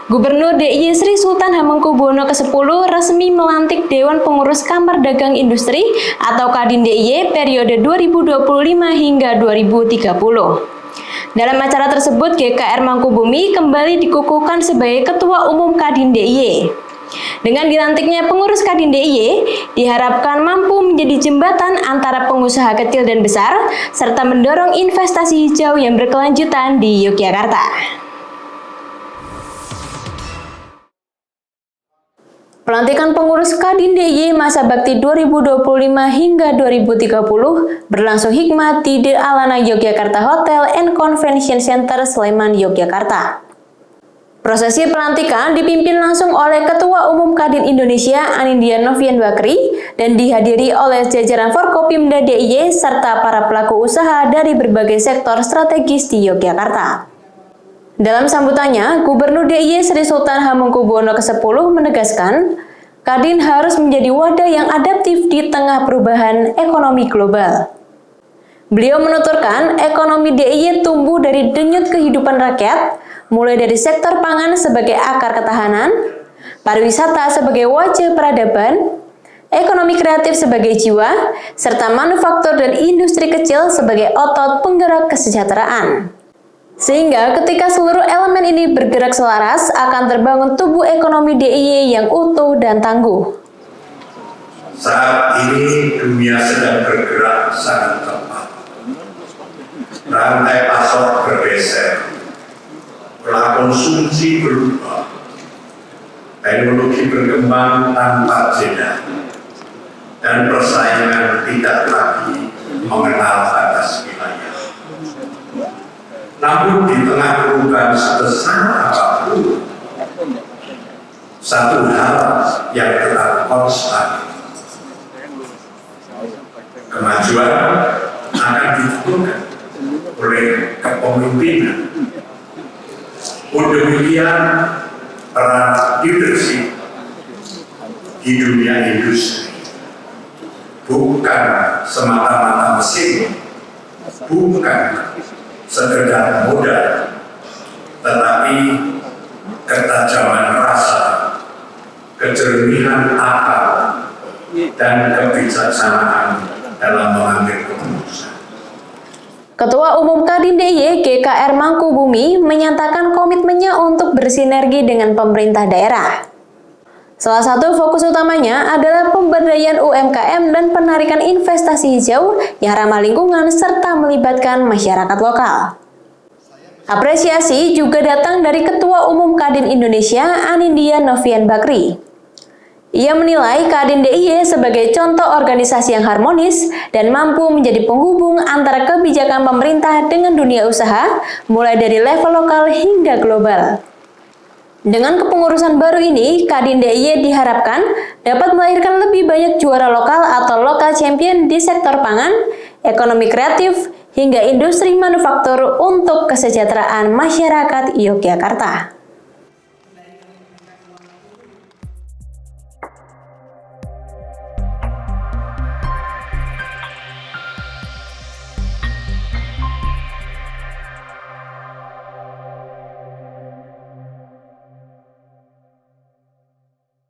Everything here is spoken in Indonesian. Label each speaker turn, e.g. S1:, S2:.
S1: Gubernur DIY Sri Sultan Hamengkubuwono ke-10 resmi melantik Dewan Pengurus Kamar Dagang Industri atau Kadin DIY periode 2025 hingga 2030. Dalam acara tersebut, GKR Mangkubumi kembali dikukuhkan sebagai Ketua Umum Kadin DIY. Dengan dilantiknya pengurus Kadin DIY, diharapkan mampu menjadi jembatan antara pengusaha kecil dan besar, serta mendorong investasi hijau yang berkelanjutan di Yogyakarta. Pelantikan pengurus Kadin DIY masa bakti 2025 hingga 2030 berlangsung hikmat di The Alana Yogyakarta Hotel and Convention Center, Sleman, Yogyakarta. Prosesi pelantikan dipimpin langsung oleh Ketua Umum Kadin Indonesia Anindya Novian Bakri dan dihadiri oleh jajaran Forkopimda DIY serta para pelaku usaha dari berbagai sektor strategis di Yogyakarta. Dalam sambutannya, Gubernur DIY Sri Sultan Hamengkubuwono ke-10 menegaskan, Kadin harus menjadi wadah yang adaptif di tengah perubahan ekonomi global. Beliau menuturkan, ekonomi DIY tumbuh dari denyut kehidupan rakyat, mulai dari sektor pangan sebagai akar ketahanan, pariwisata sebagai wajah peradaban, ekonomi kreatif sebagai jiwa, serta manufaktur dan industri kecil sebagai otot penggerak kesejahteraan. Sehingga ketika seluruh elemen ini bergerak selaras, akan terbangun tubuh ekonomi DIY yang utuh dan tangguh.
S2: Saat ini dunia sedang bergerak sangat cepat. Rantai pasok bergeser, pola konsumsi berubah, teknologi berkembang tanpa jeda, dan persaingan tidak lagi mengenal batas wilayah. Namun di tengah perubahan sebesar apapun, satu hal yang tetap konstan, kemajuan akan ditentukan oleh kepemimpinan. Demikian peran leadership di dunia industri bukan semata-mata mesin, bukan sekedar modal, tetapi ketajaman rasa, kejernihan akal, dan kebijaksanaan dalam mengambil keputusan.
S1: Ketua Umum Kadin DIY GKR Mangkubumi menyatakan komitmennya untuk bersinergi dengan pemerintah daerah. Salah satu fokus utamanya adalah pemberdayaan UMKM dan penarikan investasi hijau yang ramah lingkungan serta melibatkan masyarakat lokal. Apresiasi juga datang dari Ketua Umum Kadin Indonesia Anindya Novian Bakri. Ia menilai Kadin DIY sebagai contoh organisasi yang harmonis dan mampu menjadi penghubung antara kebijakan pemerintah dengan dunia usaha, mulai dari level lokal hingga global. Dengan kepengurusan baru ini, Kadin DIY diharapkan dapat melahirkan lebih banyak juara lokal atau lokal champion di sektor pangan, ekonomi kreatif, hingga industri manufaktur untuk kesejahteraan masyarakat Yogyakarta.